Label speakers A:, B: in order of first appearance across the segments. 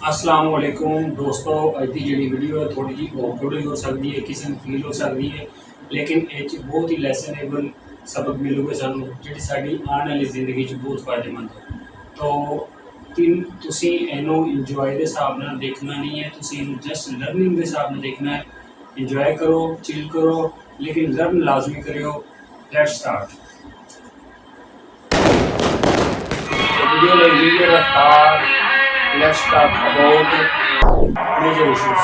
A: अस्सलाम वालेकुम दोस्तों, अज की जी वीडियो है थोड़ी जी ऑकवर्ड हो सकती है, किसी को फील हो सकती है, लेकिन ये बहुत ही लैसनेबल सबक मिलूगा सानू जी साड़ी आने वाली जिंदगी बहुत फायदेमंद है। तो तुसी इनू इंजॉय के हिसाब नाल देखना नहीं है, तुसी इनू जस्ट लर्निंग के हिसाब नाल देखना है। इंजॉय करो, चिल करो, लेकिन लर्न लाजमी करो। लेट्स स्टार्ट वीडियो वीडियो रफ्तार। Let's talk about major issues.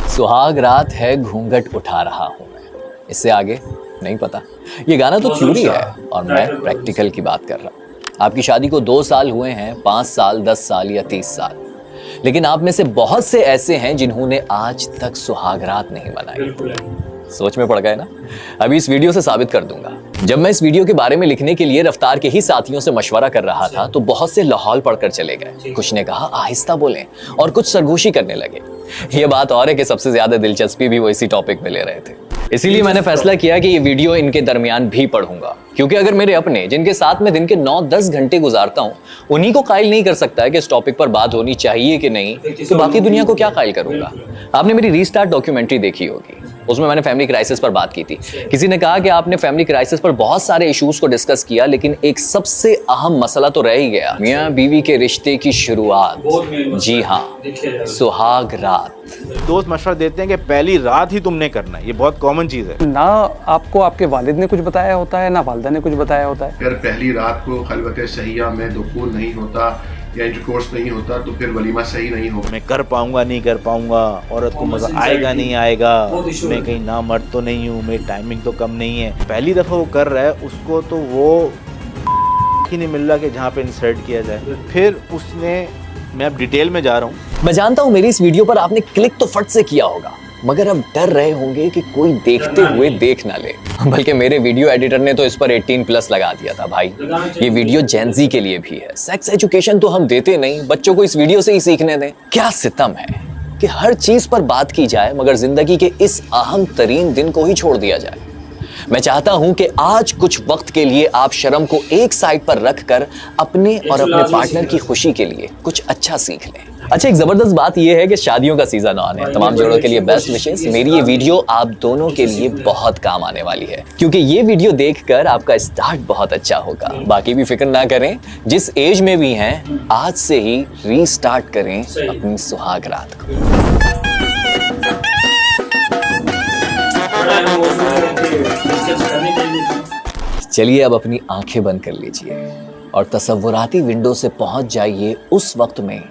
B: सुहाग रात है घूंघट उठा रहा हूं मैं, इससे आगे नहीं पता। ये गाना तो थ्योरी है और मैं प्रैक्टिकल की बात कर रहा हूँ। आपकी शादी को 2 साल हुए हैं, 5 साल, 10 साल या 30 साल, लेकिन आप में से बहुत से ऐसे हैं जिन्होंने आज तक सुहाग रात नहीं मनाई। सोच में पड़ गए ना? अभी इस वीडियो से साबित कर दूंगा। जब मैं इस वीडियो के बारे में लिखने के लिए रफ्तार के ही साथियों से मशवरा कर रहा था तो बहुत से लाहौल पढ़कर चले गए। कुछ ने कहा आहिस्ता बोलें और कुछ सरगोशी करने लगे। ये बात और है कि सबसे ज्यादा दिलचस्पी भी वो इसी टॉपिक में ले रहे थे। इसीलिए मैंने फैसला किया कि ये वीडियो इनके दरमियान भी पढ़ूंगा, क्योंकि अगर मेरे अपने जिनके साथ में दिन के 9-10 घंटे गुजारता हूं उन्हीं को कायल नहीं कर सकता है कि इस टॉपिक पर बात होनी चाहिए कि नहीं, तो बाकी दुनिया को क्या कायल करूंगा। आपने मेरी रीस्टार्ट डॉक्यूमेंट्री देखी होगी, उसमें मैंने फैमिली क्राइसिस पर बात की थी। किसी ने कहा कि आपने फैमिली क्राइसिस पर बहुत सारे इश्यूज को डिस्कस किया, लेकिन एक सबसे अहम मसला तो रह ही गया, मियां बीवी के रिश्ते की शुरुआत। जी हाँ, सुहाग रात।
C: दोस्त मशवरा देते हैं कि पहली रात ही तुमने करना है, ये बहुत कॉमन चीज़ है।
D: ना आपको आपके वालिद ने कुछ बताया होता है, ना वालिदा ने कुछ बताया होता है।
E: अगर पहली रात को खलवत सहिया में दुखूल नहीं होता या इंटरकोर्स नहीं होता तो फिर वलीमा सही नहीं होगा।
C: मैं कर पाऊंगा नहीं कर पाऊंगा, औरत को मजा आएगा नहीं आएगा, मैं कहीं ना मर्द तो नहीं हूँ, मेरी टाइमिंग तो कम नहीं है। पहली दफ़ा वो कर रहा है, उसको तो वो ही नहीं मिल रहा कि जहाँ पे इंसर्ट किया जाए। फिर उसने, मैं अब डिटेल में जा रहा हूँ।
B: मैं जानता हूँ मेरी इस वीडियो पर आपने क्लिक तो फट से किया होगा, मगर अब डर रहे होंगे कि कोई देखते हुए देख ना ले। बल्कि मेरे वीडियो एडिटर ने तो इस पर 18+ लगा दिया था। भाई ये वीडियो जेन ज़ी के लिए भी है। सेक्स एजुकेशन तो हम देते नहीं, बच्चों को इस वीडियो से ही सीखने दें। क्या सितम है कि हर चीज पर बात की जाए मगर जिंदगी के इस अहम तरीन दिन को ही छोड़ दिया जाए। मैं चाहता हूं कि आज कुछ वक्त के लिए आप शर्म को एक साइड पर रखकर अपने और अपने पार्टनर की खुशी के लिए कुछ अच्छा सीख लें। अच्छा, एक जबरदस्त बात यह है कि शादियों का सीजन ऑन है। तमाम जोड़ों के लिए बेस्ट विशेस। मेरी ये वीडियो आप दोनों के लिए बहुत काम आने वाली है, क्योंकि ये वीडियो देखकर आपका स्टार्ट बहुत अच्छा होगा। बाकी भी फिक्र ना करें, जिस एज में भी हैं आज से ही रीस्टार्ट करें अपनी सुहाग रात को। चलिए अब अपनी आंखें बंद कर लीजिए और तसव्वुराती विंडो से पहुंच जाइए उस वक्त में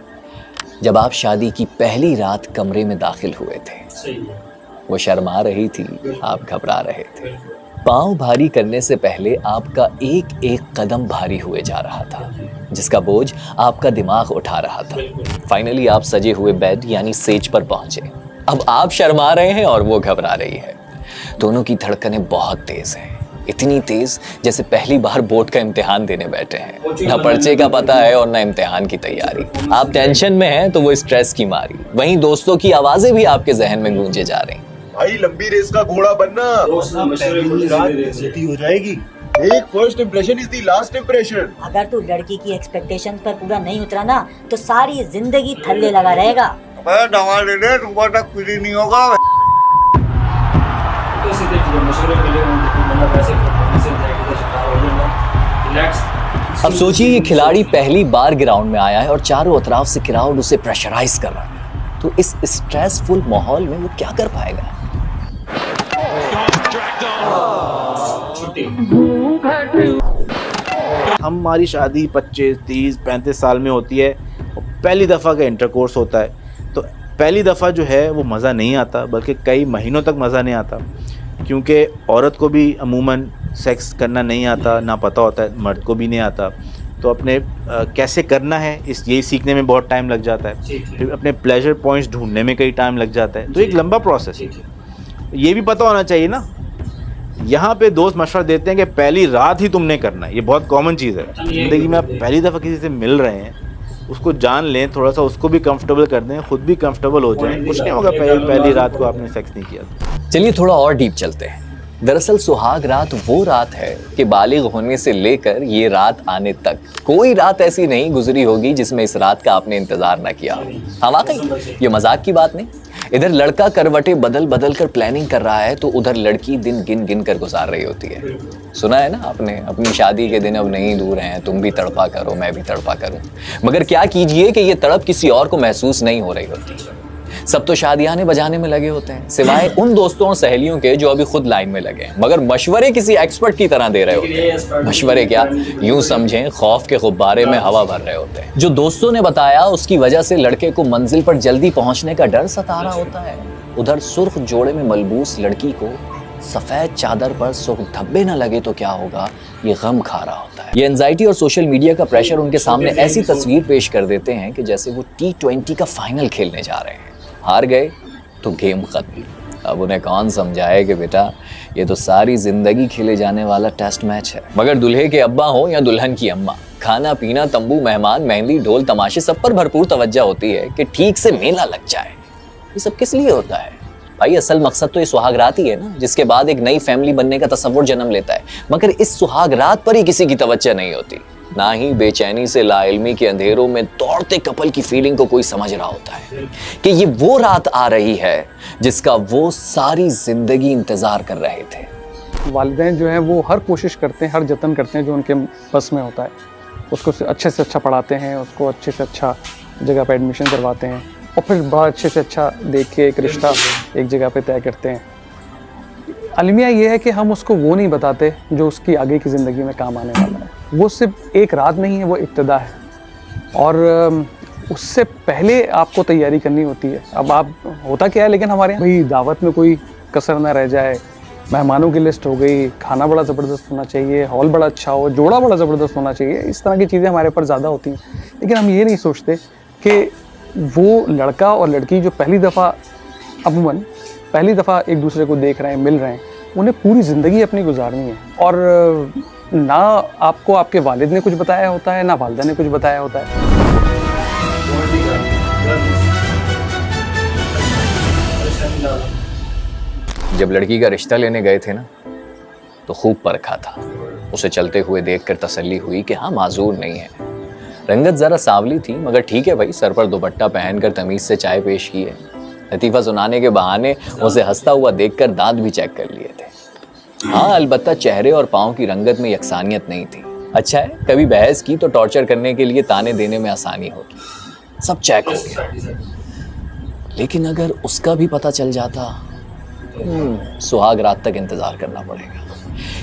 B: जब आप शादी की पहली रात कमरे में दाखिल हुए थे। वो शर्मा रही थी, आप घबरा रहे थे। पांव भारी करने से पहले आपका एक एक कदम भारी हुए जा रहा था, जिसका बोझ आपका दिमाग उठा रहा था। फाइनली आप सजे हुए बेड यानी सेज पर पहुंचे। अब आप शर्मा रहे हैं और वो घबरा रही है। दोनों की धड़कनें बहुत तेज हैं, इतनी तेज जैसे पहली बार बोर्ड का इम्तिहान देने बैठे हैं। ना पर्चे का पता है और ना इम्तिहान की तैयारी। आप टेंशन में हैं तो वो स्ट्रेस की मारी। वहीं दोस्तों की आवाजें भी आपके जहन में गूंजे जा रही।
F: भाई लंबी रेस का घोड़ा बनना, हो जाएगी। एक first impression is the last impression.
G: अगर तू लड़की की एक्सपेक्टेशंस पर पूरा नहीं उतरा ना तो सारी जिंदगी थल्ले लगा रहेगा।
F: दवा ले ले, सुबह तक कुछ नहीं होगा।
B: अब सोचिए ये खिलाड़ी पहली बार ग्राउंड में आया है और चारों अतराफ से क्राउड उसे प्रेशराइज कर रहा है, तो इस स्ट्रेसफुल माहौल में वो क्या कर पाएगा।
C: हमारी शादी 25, 30, 35 साल में होती है और पहली दफ़ा का इंटरकोर्स होता है, तो पहली दफ़ा जो है वो मज़ा नहीं आता, बल्कि कई महीनों तक मज़ा नहीं आता, क्योंकि औरत को भी अमूमन सेक्स करना नहीं आता, ना पता होता है, मर्द को भी नहीं आता। तो अपने कैसे करना है यही सीखने में बहुत टाइम लग जाता है। फिर अपने प्लेजर पॉइंट्स ढूंढने में कई टाइम लग जाता है, तो एक लंबा प्रोसेस है। ये भी पता होना चाहिए ना। यहाँ पे दोस्त मशवरा देते हैं कि पहली रात ही तुमने करना है, ये बहुत कॉमन चीज़ है। ज़िंदगी में आप पहली दफ़ा किसी से मिल रहे हैं, उसको जान लें, थोड़ा सा उसको भी कंफर्टेबल कर दें, खुद भी कंफर्टेबल हो जाएं। कुछ नहीं होगा पहली रात को आपने सेक्स नहीं किया।
B: चलिए थोड़ा और डीप चलते हैं। दरअसल सुहाग रात वो रात है कि बालिग होने से लेकर ये रात आने तक कोई रात ऐसी नहीं गुजरी होगी जिसमें इस रात का आपने इंतजार ना किया हो। हाँ वाकई ये मजाक की बात नहीं। इधर लड़का करवटें बदल बदल कर प्लानिंग कर रहा है तो उधर लड़की दिन गिन गिन कर गुजार रही होती है। सुना है ना आपने, अपनी शादी के दिन अब नहीं दूर हैं, तुम भी तड़पा करो मैं भी तड़पा करूं। मगर क्या कीजिए कि ये तड़प किसी और को महसूस नहीं हो रही होती। सब तो शादियाने बजाने में लगे होते हैं, सिवाय उन दोस्तों और सहेलियों के जो अभी खुद लाइन में लगे हैं, मगर मशवरे किसी एक्सपर्ट की तरह दे रहे होते हैं। मशवरे क्या, यूं समझें खौफ के गुब्बारे में हवा भर रहे होते हैं। जो दोस्तों ने बताया उसकी वजह से लड़के को मंजिल पर जल्दी पहुंचने का डर सता रहा होता है। उधर सुर्ख जोड़े में मलबूस लड़की को सफेद चादर पर सुर्ख धब्बे न लगे तो क्या होगा, ये गम खा रहा होता है। ये एंजाइटी और सोशल मीडिया का प्रेशर उनके सामने ऐसी तस्वीर पेश कर देते हैं कि जैसे वो T20 का फाइनल खेलने जा रहे हैं। हार गए तो गेम खत्म। अब उन्हें कौन समझाए कि बेटा ये तो सारी जिंदगी खेले जाने वाला टेस्ट मैच है। मगर दूल्हे के अब्बा हो या दुल्हन की अम्मा, खाना पीना तंबू मेहमान मेहंदी ढोल तमाशे सब पर भरपूर तवज्जो होती है कि ठीक से मेला लग जाए। ये सब किस लिए होता है भाई? असल मकसद तो ये सुहाग रात ही है ना, जिसके बाद एक नई फैमिली बनने का तसव्वुर जन्म लेता है। मगर इस सुहाग रात पर ही किसी की तवज्जो नहीं होती, ना ही बेचैनी से लाइल्मी के अंधेरों में दौड़ते कपल की फीलिंग को कोई समझ रहा होता है कि ये वो रात आ रही है जिसका वो सारी जिंदगी इंतजार कर रहे थे।
D: वालिदैन जो हैं वो हर कोशिश करते हैं, हर जतन करते हैं जो उनके बस में होता है। उसको अच्छे से अच्छा पढ़ाते हैं, उसको अच्छे से अच्छा जगह पे एडमिशन करवाते हैं और फिर बड़ा अच्छे से अच्छा देख के एक रिश्ता एक जगह पे तय करते हैं। अलमिया ये है कि हम उसको वो नहीं बताते जो उसकी आगे की ज़िंदगी में काम आने वाला है। वो सिर्फ एक रात नहीं है, वो इब्तिदा है और उससे पहले आपको तैयारी करनी होती है। अब आप होता क्या है, लेकिन हमारे यहाँ भाई दावत में कोई कसर ना रह जाए, मेहमानों की लिस्ट हो गई, खाना बड़ा ज़बरदस्त होना चाहिए, हॉल बड़ा अच्छा हो, जोड़ा बड़ा ज़बरदस्त होना चाहिए, इस तरह की चीज़ें हमारे पर ज़्यादा होती हैं। लेकिन हम ये नहीं सोचते कि वो लड़का और लड़की जो पहली दफ़ा अमूमन पहली दफ़ा एक दूसरे को देख रहे हैं, मिल रहे हैं, उन्हें पूरी ज़िंदगी अपनी गुजारनी है। और ना आपको आपके वालिद ने कुछ बताया होता है, ना वालिदा ने कुछ बताया होता है।
B: जब लड़की का रिश्ता लेने गए थे ना तो खूब परखा था। उसे चलते हुए देखकर तसल्ली हुई कि हाँ माजूर नहीं है। रंगत ज़रा सांवली थी मगर ठीक है भाई, सर पर दुपट्टा पहनकर तमीज़ से चाय पेश की है। लतीफ़ा सुनाने के बहाने उसे हंसता हुआ देखकर दांत भी चेक कर लिए थे। हाँ अलबत्ता चेहरे और पाँव की रंगत में यकसानियत नहीं थी। अच्छा है, कभी बहस की तो टॉर्चर करने के लिए ताने देने में आसानी होगी। सब चेक हो गया, लेकिन अगर उसका भी पता चल जाता, सुहाग रात तक इंतजार करना पड़ेगा।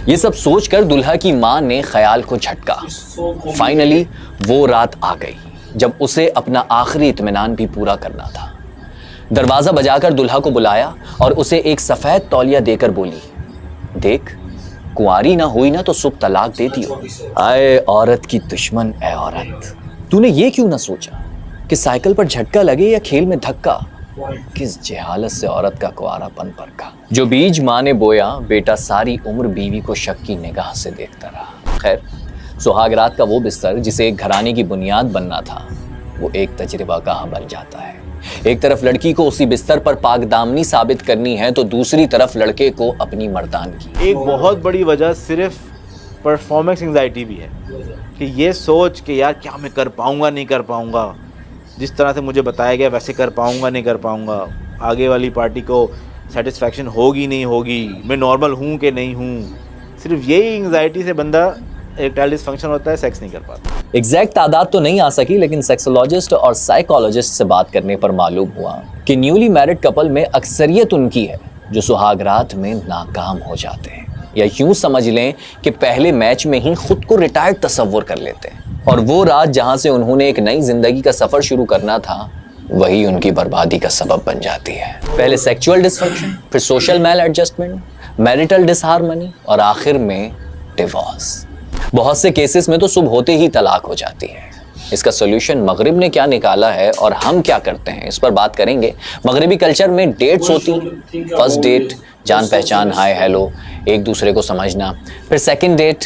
B: ये सब सोचकर दुल्हा की माँ ने ख्याल को झटका। फाइनली वो रात आ गई जब उसे अपना आखिरी इत्मीनान भी पूरा करना था। दरवाजा बजाकर दुल्हा को बुलाया और उसे एक सफेद तौलिया देकर बोली, देख कुंवारी ना हुई ना तो सुब तलाक देती हो। आए औरत की दुश्मन, ए औरत, तूने ये क्यों ना सोचा कि साइकिल पर झटका लगे या खेल में धक्का? किस जहालत से औरत का कुंवारापन परखा। जो बीज माँ ने बोया, बेटा सारी उम्र बीवी को शक की निगाह से देखता रहा। खैर, सुहाग रात का वो बिस्तर जिसे एक घराने की बुनियाद बनना था, वो एक तजर्बा कहाँ बन जाता है। एक तरफ लड़की को उसी बिस्तर पर पाकदामनी साबित करनी है तो दूसरी तरफ लड़के को अपनी मर्दानगी।
C: एक बहुत बड़ी वजह सिर्फ परफॉर्मेंस एंजाइटी भी है कि ये सोच कि यार क्या मैं कर पाऊंगा नहीं कर पाऊंगा, जिस तरह से मुझे बताया गया वैसे कर पाऊंगा नहीं कर पाऊंगा, आगे वाली पार्टी को सेटिस्फैक्शन होगी नहीं होगी, मैं नॉर्मल हूँ कि नहीं हूँ। सिर्फ यही एंजाइटी से बंदा इरेक्टाइल डिसफंक्शन होता है, सेक्स नहीं कर पाता।
B: एग्जैक्ट तादाद तो नहीं आ सकी, लेकिन सेक्सोलॉजिस्ट और साइकोलॉजिस्ट से बात करने पर मालूम हुआ कि न्यूली मैरिड कपल में अक्सरियत उनकी है जो सुहाग रात में नाकाम हो जाते हैं, या यूं समझ लें कि पहले मैच में ही खुद को रिटायर्ड तस्वुर कर लेते हैं और वो रात जहां से उन्होंने एक नई जिंदगी का सफर शुरू करना था वही उनकी बर्बादी का सबब बन जाती है। पहले सेक्सुअल डिसफंक्शन, फिर सोशल मैल एडजस्टमेंट, मैरिटल डिसहार्मनी और आखिर में डिवोर्स। बहुत से केसेस में तो सुबह होते ही तलाक हो जाती है। इसका सोल्यूशन मगरिब ने क्या निकाला है और हम क्या करते हैं, इस पर बात करेंगे। मगरिबी कल्चर में डेट्स होती, फर्स्ट डेट जान पहचान, हाय हेलो, एक दूसरे को समझना, फिर सेकंड डेट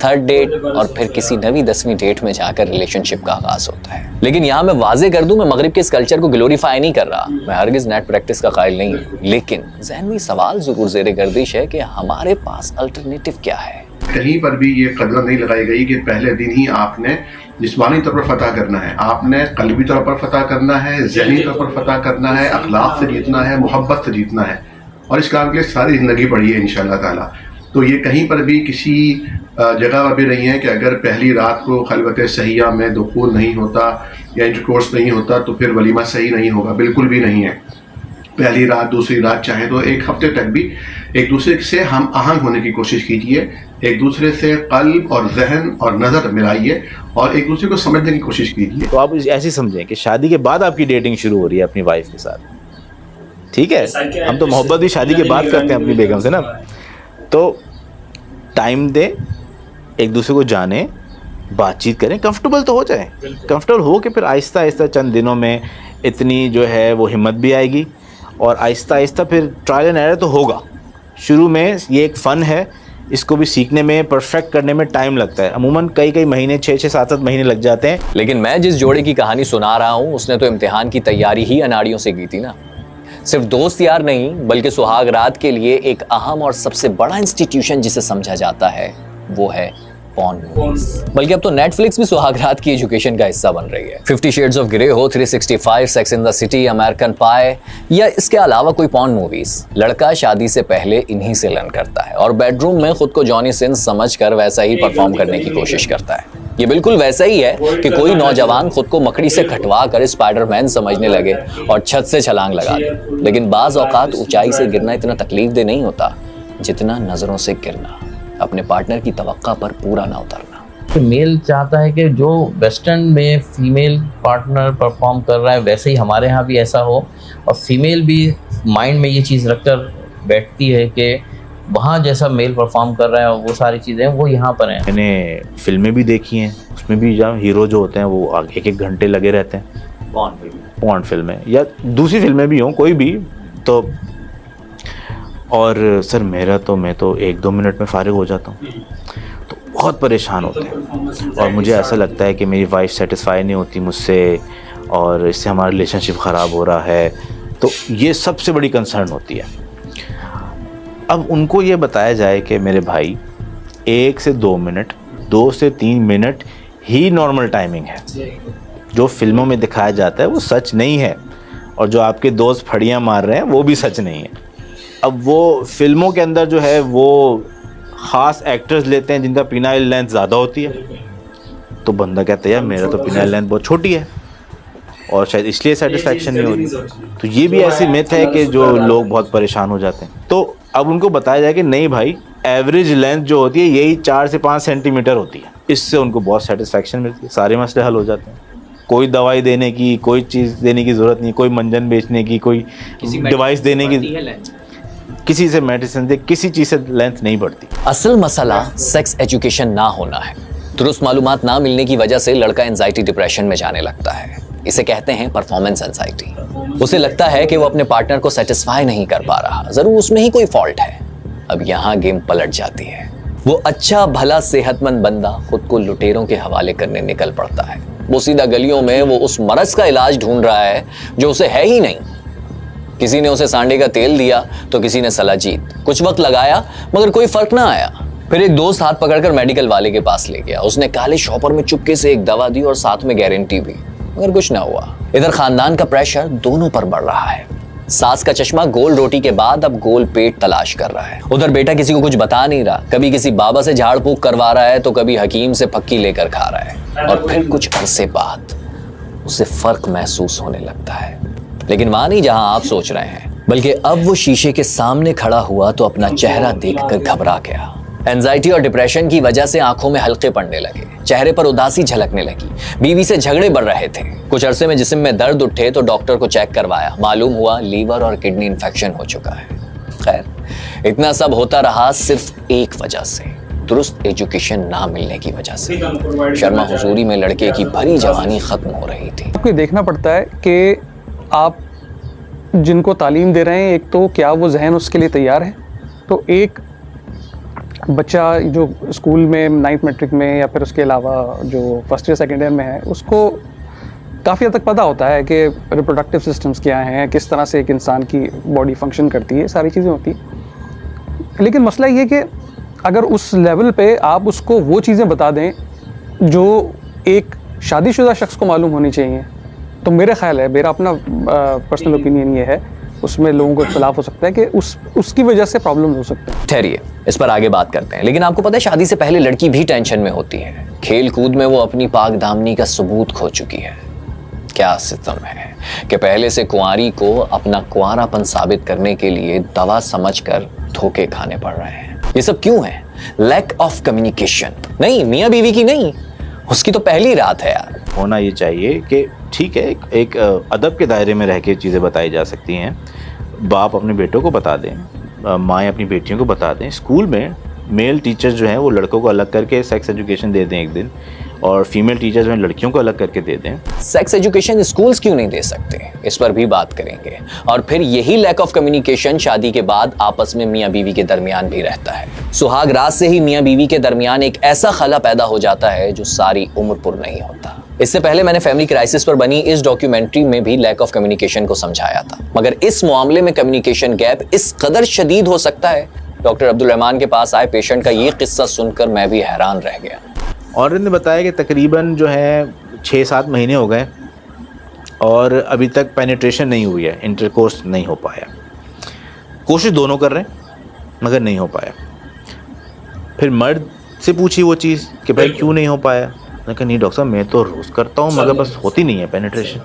B: थर्ड डेट और फिर किसी नवी 10वीं डेट में जाकर रिलेशनशिप का आगाज होता है। लेकिन यहाँ मैं वाजे कर दूं, मैं मगरिब के इस कल्चर को ग्लोरीफाई नहीं कर रहा, मैं हरगिज नेट प्रैक्टिस का कायल नहीं हूँ, लेकिन ज़हन में सवाल जरूर ज़ेरे गर्दिश है कि हमारे पास अल्टरनेटिव क्या है।
E: कहीं पर भी ये कदर नहीं लगाई गई कि पहले दिन ही आपने जिस्मानी तौर पर फतह करना है, आपने कल्बी तौर पर फतह करना है, ज़हनी तौर पर फतह करना है, अखलाक से जीतना है, मोहब्बत से जीतना है, और इस काम के लिए सारी ज़िंदगी पड़ी है इंशाअल्लाह ताला। तो ये कहीं पर भी किसी जगह पर भी नहीं है कि अगर पहली रात को खलवत सहिया में दुखूल नहीं होता या इंटरकोर्स नहीं होता तो फिर वलीमा सही नहीं होगा, बिल्कुल भी नहीं है। पहली रात, दूसरी रात, चाहे तो एक हफ्ते तक भी एक दूसरे से हम आहंग होने की कोशिश कीजिए, एक दूसरे से कल्ब और जहन और नज़र मिलाइए और एक दूसरे को समझने की कोशिश कीजिए।
C: तो आप ऐसे समझें कि शादी के बाद आपकी डेटिंग शुरू हो रही है अपनी वाइफ के साथ, ठीक है। हम तो मोहब्बत भी शादी के बाद करते हैं अपनी बेगम से ना। तो टाइम दे, एक दूसरे को जाने, बातचीत करें, कंफर्टेबल तो हो जाए। कंफर्टेबल हो के फिर आहिस्ता आहिस्ता चंद दिनों में इतनी जो है वो हिम्मत भी आएगी और आहिस्ता आहिस्ता फिर ट्रायल एंड एरर तो होगा। शुरू में ये एक फ़न है, इसको भी सीखने में, परफेक्ट करने में टाइम लगता है। अमूमन कई महीने, 6-6, 7-7 महीने लग जाते हैं।
B: लेकिन मैं जिस जोड़े की कहानी सुना रहा हूँ उसने तो इम्तिहान की तैयारी ही अनाड़ियों से की थी ना। सिर्फ दोस्त यार नहीं, बल्कि सुहाग रात के लिए एक अहम और सबसे बड़ा इंस्टीट्यूशन जिसे समझा जाता है वो है पॉर्न मूवीज। बल्कि अब तो नेटफ्लिक्स भी सुहाग रात की एजुकेशन का हिस्सा बन रही है। 50 शेड्स ऑफ ग्रे हो, 365, sex in the city, American pie या इसके अलावा कोई पॉर्न मूवीज, लड़का शादी से पहले इन्हीं से लर्न करता है और बेडरूम में खुद को जॉनी सिंस समझकर वैसा ही परफॉर्म करने की कोशिश करता है। ये बिल्कुल वैसा ही है कि कोई नौजवान खुद को मकड़ी से खटवा कर स्पाइडरमैन समझने लगे और छत से छलांग लगा दे। लेकिन बाज औकात ऊंचाई से गिरना इतना तकलीफदेह नहीं होता जितना नजरों से गिरना, अपने पार्टनर की तवक्का पर पूरा ना उतरना।
H: मेल चाहता है कि जो वेस्टर्न में फीमेल पार्टनर परफॉर्म कर रहा है वैसे ही हमारे यहाँ भी ऐसा हो, और फीमेल भी माइंड में ये चीज़ रखकर बैठती है कि वहाँ जैसा मेल परफॉर्म कर रहा है वो सारी चीज़ें वो यहाँ पर हैं।
C: मैंने फिल्में भी देखी हैं, उसमें भी जहाँ हीरो जो होते हैं वो 1-1 घंटे लगे रहते हैं। पॉर्न फिल्में या दूसरी फिल्में भी हों, कोई भी तो। और सर मैं तो 1-2 मिनट में फारिग हो जाता हूँ, तो बहुत परेशान होते हैं और मुझे ऐसा लगता है कि मेरी वाइफ सेटिस्फाई नहीं होती मुझसे और इससे हमारा रिलेशनशिप ख़राब हो रहा है। तो ये सबसे बड़ी कंसर्न होती है। अब उनको ये बताया जाए कि मेरे भाई 1 से 2 मिनट, 2 से 3 मिनट ही नॉर्मल टाइमिंग है। जो फिल्मों में दिखाया जाता है वो सच नहीं है और जो आपके दोस्त फड़ियाँ मार रहे हैं वो भी सच नहीं है। अब वो फिल्मों के अंदर जो है वो ख़ास एक्टर्स लेते हैं जिनका पिनाइल लेंथ ज़्यादा होती है, तो बंदा कहता है यार मेरा तो पिनाइल लेंथ बहुत छोटी है और शायद इसलिए सेटिस्फैक्शन नहीं हो रही। तो ये भी ऐसी मिथ है कि जो लोग बहुत परेशान हो जाते हैं। तो अब उनको बताया जाए कि नहीं भाई, एवरेज लेंथ जो होती है यही 4 से 5 सेंटीमीटर होती है, इससे उनको बहुत सेटिस्फैक्शन मिलती है, सारे मसले हल हो जाते हैं। कोई दवाई देने की, कोई चीज़ देने की ज़रूरत नहीं, कोई मंजन बेचने की, कोई डिवाइस देने की, किसी से मेडिसिन दे, किसी चीज़ से लेंथ नहीं बढ़ती।
B: असल मसला सेक्स एजुकेशन ना होना है। दुरुस्त मालूमात ना मिलने की वजह से लड़का एंजाइटी डिप्रेशन में जाने लगता है। इसे कहते हैं परफॉर्मेंस एंजाइटी। उसे लगता है कि वो अपने पार्टनर को सेटिस्फाई नहीं कर पा रहा, जरूर उसमें ही कोई फॉल्ट है। अब यहाँ गेम पलट जाती है। वो अच्छा भला सेहतमंद बंदा खुद को लुटेरों के हवाले करने निकल पड़ता है। वो सीधा गलियों में वो उस मर्ज का इलाज ढूंढ रहा है जो उसे है ही नहीं। किसी ने उसे सांडे का तेल दिया तो किसी ने सलाजीत। कुछ वक्त लगाया मगर कोई फर्क ना आया। फिर एक दोस्त हाथ पकड़कर मेडिकल वाले के पास ले गया। उसने काले शॉपर में चुपके से एक दवा दी और साथ में गारंटी भी, मगर कुछ ना हुआ। इधर खानदान का प्रेशर दोनों पर बढ़ रहा है। सास का चश्मा गोल रोटी के बाद अब गोल पेट तलाश कर रहा है। उधर बेटा किसी को कुछ बता नहीं रहा, कभी किसी बाबा से झाड़ फूक करवा रहा है तो कभी हकीम से फक्की लेकर खा रहा है। और फिर कुछ अरसे बाद उसे फर्क महसूस होने लगता है, लेकिन वहां नहीं जहां आप सोच रहे हैं, बल्कि अब वो शीशे के सामने खड़ा हुआ तो अपना चेहरा देखकर घबरा गया। एंजाइटी और डिप्रेशन की वजह से आंखों में हल्के पड़ने लगे, चेहरे पर उदासी झलकने लगी, बीवी से झगड़े बढ़ रहे थे। कुछ अरसे में जिस्म में दर्द उठे तो डॉक्टर को चेक करवाया, मालूम हुआ लीवर और किडनी इन्फेक्शन हो चुका है। खैर इतना सब होता रहा सिर्फ एक वजह से, दुरुस्त एजुकेशन ना मिलने की वजह से। शर्मा हुजूरी में लड़के की भरी जवानी खत्म हो रही थी।
D: आपको देखना पड़ता है कि आप जिनको तालीम दे रहे हैं, एक तो क्या वो जहन उसके लिए तैयार है। तो एक बच्चा जो स्कूल में 9th मैट्रिक में या फिर उसके अलावा जो फर्स्ट ईयर सेकेंड ईयर में है, उसको काफ़ी हद तक पता होता है कि रिप्रोडक्टिव सिस्टम्स क्या हैं, किस तरह से एक इंसान की बॉडी फंक्शन करती है, सारी चीज़ें होती हैं। लेकिन मसला ये कि अगर उस लेवल पे आप उसको वो चीज़ें बता दें जो एक शादीशुदा शख्स को मालूम होनी चाहिए, तो मेरे ख्याल है, मेरा अपना पर्सनल ओपिनियन ये है, उसमें लोगों को इख्तलाफ हो सकता है कि उसकी वजह से प्रॉब्लम हो सकते हैं।
B: ठहरिए, इस पर आगे बात करते हैं। लेकिन आपको पता है शादी से पहले लड़की भी टेंशन में होती है। खेल कूद में वो अपनी पाक दामनी का सबूत खो चुकी है। क्या सितम है कि पहले से कुंवारी को अपना कुंवारापन साबित करने के लिए दवा समझकर धोखे खाने पड़ रहे हैं। ये सब क्यों है? Lack of communication. नहीं, मियाँ बीवी की नहीं, उसकी तो पहली रात है यार।
C: होना ये चाहिए कि ठीक है, एक अदब के दायरे में रह के चीज़ें बताई जा सकती हैं। बाप अपने बेटों को बता दें, माएँ अपनी बेटियों को बता दें। स्कूल में मेल टीचर्स जो हैं वो लड़कों को अलग करके सेक्स एजुकेशन दे दें एक दिन, और फीमेल टीचर्स जो हैं लड़कियों को अलग करके दे दें।
B: सेक्स एजुकेशन स्कूल्स क्यों नहीं दे सकते, इस पर भी बात करेंगे। और फिर यही लैक ऑफ कम्युनिकेशन शादी के बाद आपस में मियाँ बीवी के दरमियान भी रहता है। सुहाग रात से ही मियाँ बीवी के दरमियान एक ऐसा खला पैदा हो जाता है जो सारी उम्र पुर नहीं होता। इससे पहले मैंने फैमिली क्राइसिस पर बनी इस डॉक्यूमेंट्री में भी लैक ऑफ कम्युनिकेशन को समझाया था, मगर इस मामले में कम्युनिकेशन गैप इस कदर शदीद हो सकता है। डॉक्टर अब्दुल रहमान के पास आए पेशेंट का ये किस्सा सुनकर मैं भी हैरान रह गया।
C: औरत ने बताया कि तकरीबन जो है 6-7 महीने हो गए और अभी तक पेनिट्रेशन नहीं हुई है, इंटरकोर्स नहीं हो पाया। कोशिश दोनों कर रहे हैं मगर नहीं हो पाया। फिर मर्द से पूछी वो चीज़ कि भाई क्यों नहीं हो पाया। मैंने कहा नहीं डॉक्टर साहब, मैं तो रोज़ करता हूँ मगर बस होती नहीं है पेनिट्रेशन।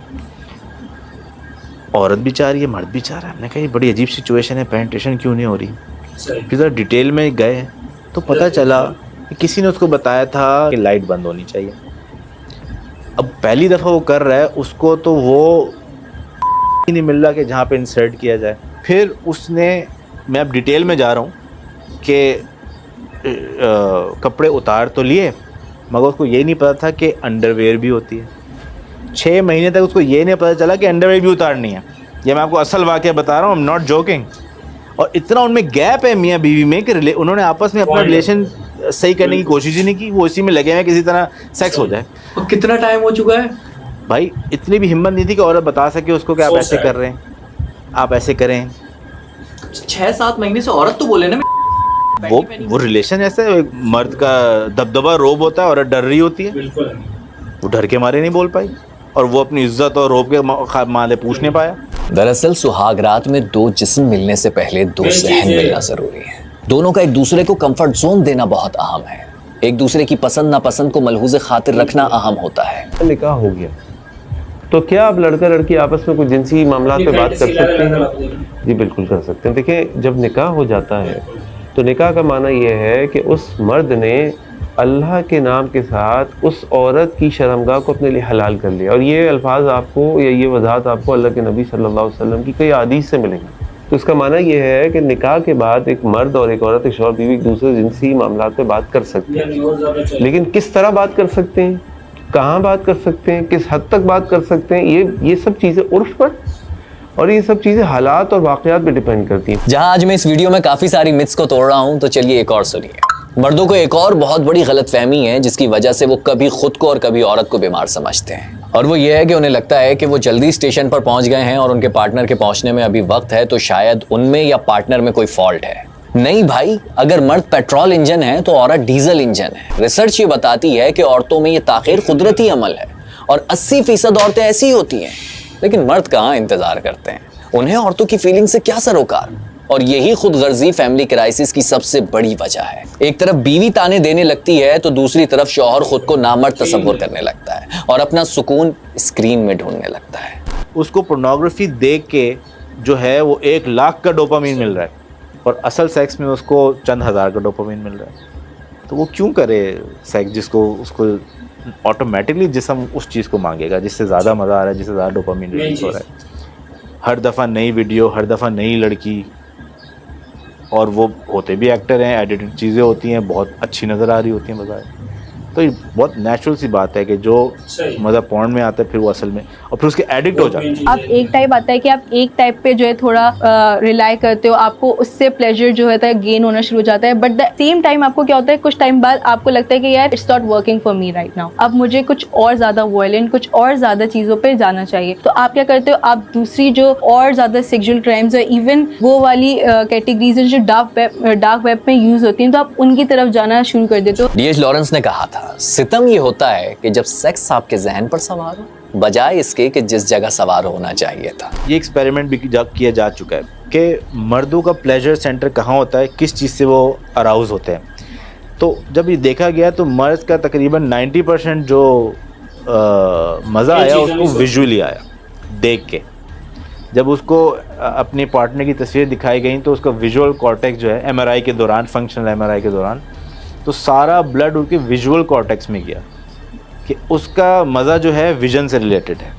C: औरत भी चाह रही है, मर्द भी चाह रहा है। मैंने कहा ये बड़ी अजीब सिचुएशन है, पेनिट्रेशन क्यों नहीं हो रही। फिर ज़रा डिटेल में गए तो पता चला कि किसी ने उसको बताया था कि लाइट बंद होनी चाहिए। अब पहली दफ़ा वो कर रहा है, उसको तो वो ही नहीं मिल रहा कि जहाँ पे इंसर्ट किया जाए। फिर उसने, मैं अब डिटेल में जा रहा हूँ कि कपड़े उतार तो लिए मगर उसको ये नहीं पता था कि अंडरवेयर भी होती है। 6 महीने तक उसको ये नहीं पता चला कि अंडरवेयर भी उतारनी है। ये मैं आपको असल वाक़या बता रहा हूँ, आई एम नॉट जोकिंग। और इतना उनमें गैप है मियाँ बीवी में कि उन्होंने आपस में अपना रिलेशन सही करने की कोशिश ही नहीं की। वो इसी में लगे हुए किसी तरह सेक्स हो जाए।
I: और कितना टाइम हो चुका है
C: भाई? इतनी भी हिम्मत नहीं थी कि औरत बता सके उसको कि आप ऐसे कर रहे हैं, आप ऐसे करें।
I: 6-7 महीने से औरत तो बोले ना
C: वो रिलेशन ऐसा है, मर्द का दबदबा रोब होता है, औरत डर रही होती है।
A: बिल्कुल
C: वो डर के मारे नहीं बोल पाई और वो अपनी इज्जत और रोब के माले पूछ नहीं पाया।
B: दरअसल सुहाग रात में दो जिस्म मिलने से पहले दो सहन मिलना जरूरी है। दोनों का एक दूसरे को कंफर्ट जोन देना बहुत अहम है। एक दूसरे की पसंद नापसंद को मलहूज़े खातिर रखना अहम होता है।
J: निकाह हो गया तो क्या आप लड़का लड़की आपस में कुछ जिनसी मामला पे बात कर सकते हैं? जी बिल्कुल कर सकते हैं। देखिए, जब निकाह हो जाता है तो निकाह का माना यह है कि उस मर्द ने अल्लाह के नाम के साथ उस औरत की शर्मगाह को अपने लिए हलाल कर लिया। और ये अल्फाज आपको या ये वजाहत आपको अल्लाह के नबी सल्लल्लाहु अलैहि वसल्लम की कई हदीस से मिलेंगी। तो इसका माना यह है कि निकाह के बाद एक मर्द और एक औरत, एक शौहर बीवी एक दूसरे जिनसी मामला पे बात कर सकते हैं। लेकिन किस तरह बात कर सकते हैं, कहाँ बात कर सकते हैं, किस हद तक बात कर सकते हैं, ये सब चीज़ें उर्फ पर और ये सब चीज़ें हालात और वाक़यात पे डिपेंड करती हैं।
B: जहां आज मैं इस वीडियो में काफ़ी सारी मिथ्स को तोड़ रहा हूं, तो चलिए एक और सुनिए। मर्दों को एक और बहुत बड़ी गलतफहमी है जिसकी वजह से वो कभी खुद को और कभी औरत को बीमार समझते हैं, और वो ये है कि उन्हें लगता है कि वो जल्दी स्टेशन पर पहुंच गए हैं और उनके पार्टनर के पहुंचने में अभी वक्त है, तो शायद उनमें या पार्टनर में कोई फॉल्ट है। नहीं भाई, अगर मर्द पेट्रोल इंजन है तो औरत डीजल इंजन है। रिसर्च ये बताती है कि औरतों में ये ताखीर कुदरती अमल है और 80% औरतें ऐसी होती हैं, लेकिन मर्द कहाँ इंतजार करते हैं। उन्हें औरतों की फीलिंग से क्या सरोकार। और यही खुद गर्जी फैमिली क्राइसिस की सबसे बड़ी वजह है। एक तरफ बीवी ताने देने लगती है तो दूसरी तरफ शौहर खुद को नामर्द तस्वुर करने लगता है और अपना सुकून स्क्रीन में ढूंढने लगता है।
C: उसको पोर्नोग्राफी देख के जो है वो 1 लाख का डोपामीन मिल रहा है और असल सेक्स में उसको चंद हज़ार का डोपामीन मिल रहा है। तो वो क्यों करे सेक्स जिसको उसको ऑटोमेटिकली जिस्म उस चीज़ को मांगेगा जिससे ज़्यादा मज़ा आ रहा है, जिससे ज़्यादा डोपामीन रिलीज हो रहा है। हर दफ़ा नई वीडियो, हर दफ़ा नई लड़की, और वो होते भी एक्टर हैं, एडिटेड चीज़ें होती हैं, बहुत अच्छी नज़र आ रही होती हैं बजाय। तो ये बहुत नेचुरल सी बात है कि जो मज़ा पॉर्न में आता है फिर वो असल में और फिर उसके एडिक्ट हो जाते हैं।
K: अब एक टाइप आता है कि आप एक टाइप पे जो है थोड़ा रिलाई करते हो, आपको उससे प्लेजर जो है गेन होना शुरू हो जाता है, बट द सेम टाइम आपको क्या होता है, कुछ टाइम बाद आपको लगता है कि यार it's not working for me right now, अब मुझे कुछ और ज़्यादा वायलेंट, कुछ और ज़्यादा चीज़ों पर जाना चाहिए। तो आप क्या करते हो, आप दूसरी जो और ज़्यादा सेक्सुअल क्राइम्स है, इवन वो वाली कैटेगरीज जो डार्क वेब में यूज़ होती हैं, तो आप उनकी तरफ जाना शुरू कर देते हो।
B: D.H. लॉरेंस ने कहा था, सितम ये होता है कि जब सेक्स आपके जहन पर सवार हो बजाय इसके कि जिस जगह सवार होना चाहिए था।
C: ये एक्सपेरिमेंट भी किया जा चुका है कि मर्दों का प्लेजर सेंटर कहाँ होता है, किस चीज़ से वो अराउज होते हैं। तो जब ये देखा गया तो मर्द का तकरीबन 90% जो मज़ा आया उसको विजुअली आया देख के। जब उसको अपने पार्टनर की तस्वीर दिखाई गई तो उसका विजुअल कॉर्टेक्स जो है MRI के दौरान, फंक्शनल MRI के दौरान, तो सारा ब्लड उसके विजुअल कॉर्टेक्स में गया कि उसका मज़ा जो है विजन से रिलेटेड है।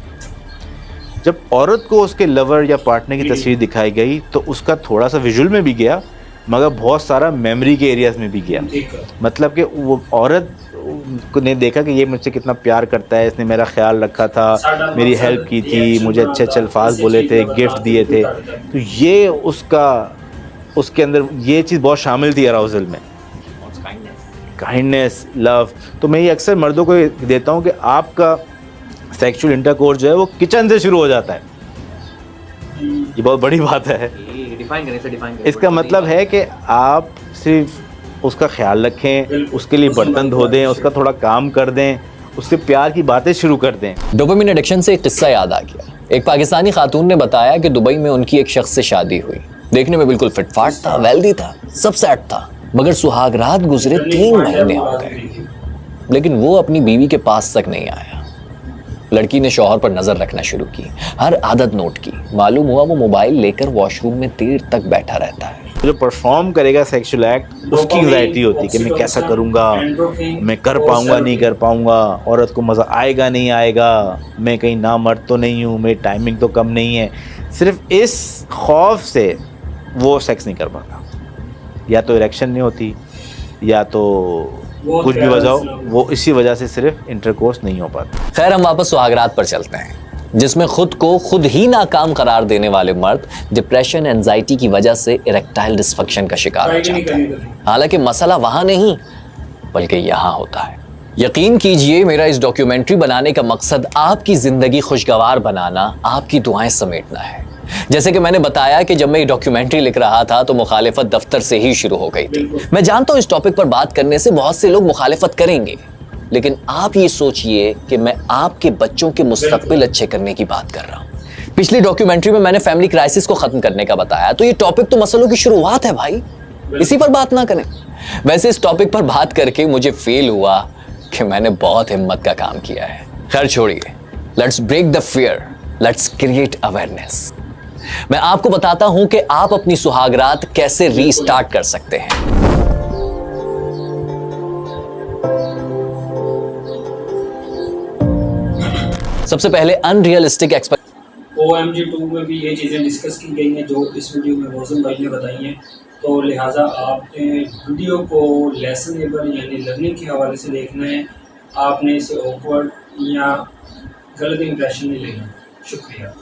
C: जब औरत को उसके लवर या पार्टनर की तस्वीर दिखाई गई तो उसका थोड़ा सा विजुअल में भी गया मगर बहुत सारा मेमोरी के एरियाज़ में भी गया। मतलब कि वो औरत ने देखा कि ये मुझसे कितना प्यार करता है, इसने मेरा ख्याल रखा था, मेरी हेल्प की थी, मुझे अच्छे अच्छे अल्फाज बोले थे, गिफ्ट दिए थे। तो ये उसके अंदर ये चीज़ बहुत शामिल थी अराउजल में, काइंडनेस, लव। तो मैं ये अक्सर मर्दों को देता हूँ कि आपका सेक्सुअल इंटरकोर्स जो है वो किचन से शुरू हो जाता है। ये बहुत बड़ी बात है। इसका मतलब है कि आप सिर्फ उसका ख्याल रखें, उसके लिए बर्तन धो दें, उसका थोड़ा काम कर दें, उससे प्यार की बातें शुरू कर दें।
B: डोपामिन एडिक्शन से एक किस्सा याद आ गया। एक पाकिस्तानी खातून ने बताया कि दुबई में उनकी एक शख्स से शादी हुई। देखने में बिल्कुल फिटफाट था, वेल्दी था, सब सेट था, मगर सुहागरात गुजरे 3 महीने हो गए लेकिन वो अपनी बीवी के पास तक नहीं आया। लड़की ने शौहर पर नजर रखना शुरू की, हर आदत नोट की। मालूम हुआ वो मोबाइल लेकर वॉशरूम में देर तक बैठा रहता है।
C: जो परफॉर्म करेगा सेक्सुअल एक्ट उसकी एंजाइटी होती है कि मैं कैसा करूँगा, मैं कर पाऊँगा नहीं कर पाऊँगा, औरत को मज़ा आएगा नहीं आएगा, मैं कहीं ना मर्द तो नहीं हूँ, मेरी टाइमिंग तो कम नहीं है। सिर्फ इस खौफ से वो सेक्स नहीं कर पाता, या तो इरेक्शन नहीं होती या तो कुछ भी वजह हो, वो इसी वजह से सिर्फ इंटरकोर्स नहीं हो पाता।
B: खैर, हम वापस सुहागरात पर चलते हैं, जिसमें खुद को खुद ही नाकाम करार देने वाले मर्द डिप्रेशन, एंजाइटी की वजह से इरेक्टाइल डिस्फंक्शन का शिकार हो जाते हैं। हालांकि मसला वहां नहीं बल्कि यहाँ होता है। यकीन कीजिए, मेरा इस डॉक्यूमेंट्री बनाने का मकसद आपकी जिंदगी खुशगवार बनाना, आपकी दुआएं समेटना है। जैसे कि मैंने बताया कि जब मैं ये डॉक्यूमेंट्री लिख रहा था तो मुखालिफत दफ्तर से ही शुरू हो गई थी। मैं जानता हूं इस टॉपिक पर बात करने से बहुत से लोग मुखालिफत करेंगे, लेकिन आप ये सोचिए कि मैं आपके बच्चों के मुस्तकबिल अच्छे करने की बात कर रहा हूं। पिछली डॉक्यूमेंट्री में मैंने फैमिली क्राइसिस को खत्म करने का बताया, तो ये टॉपिक तो मसलों की शुरुआत है भाई, इसी पर बात ना करें। वैसे इस टॉपिक पर बात करके मुझे फील हुआ कि मैंने बहुत हिम्मत का काम किया है। खैर छोड़िए, let's break the fear, let's create awareness. मैं आपको बताता हूं कि आप अपनी सुहागरात कैसे रीस्टार्ट कर सकते हैं। सबसे पहले अनरियलिस्टिक
A: OMG2 में भी ये चीज़ें डिस्कस की गई हैं जो इस वीडियो में मौजूद भाई ने बताई हैं। तो लिहाजा आपने वीडियो को लेसनेबल यानी लर्निंग के हवाले से देखना है, आपने इसे ऑकवर्ड या गलत इंप्रेशन नहीं लेना। शुक्रिया।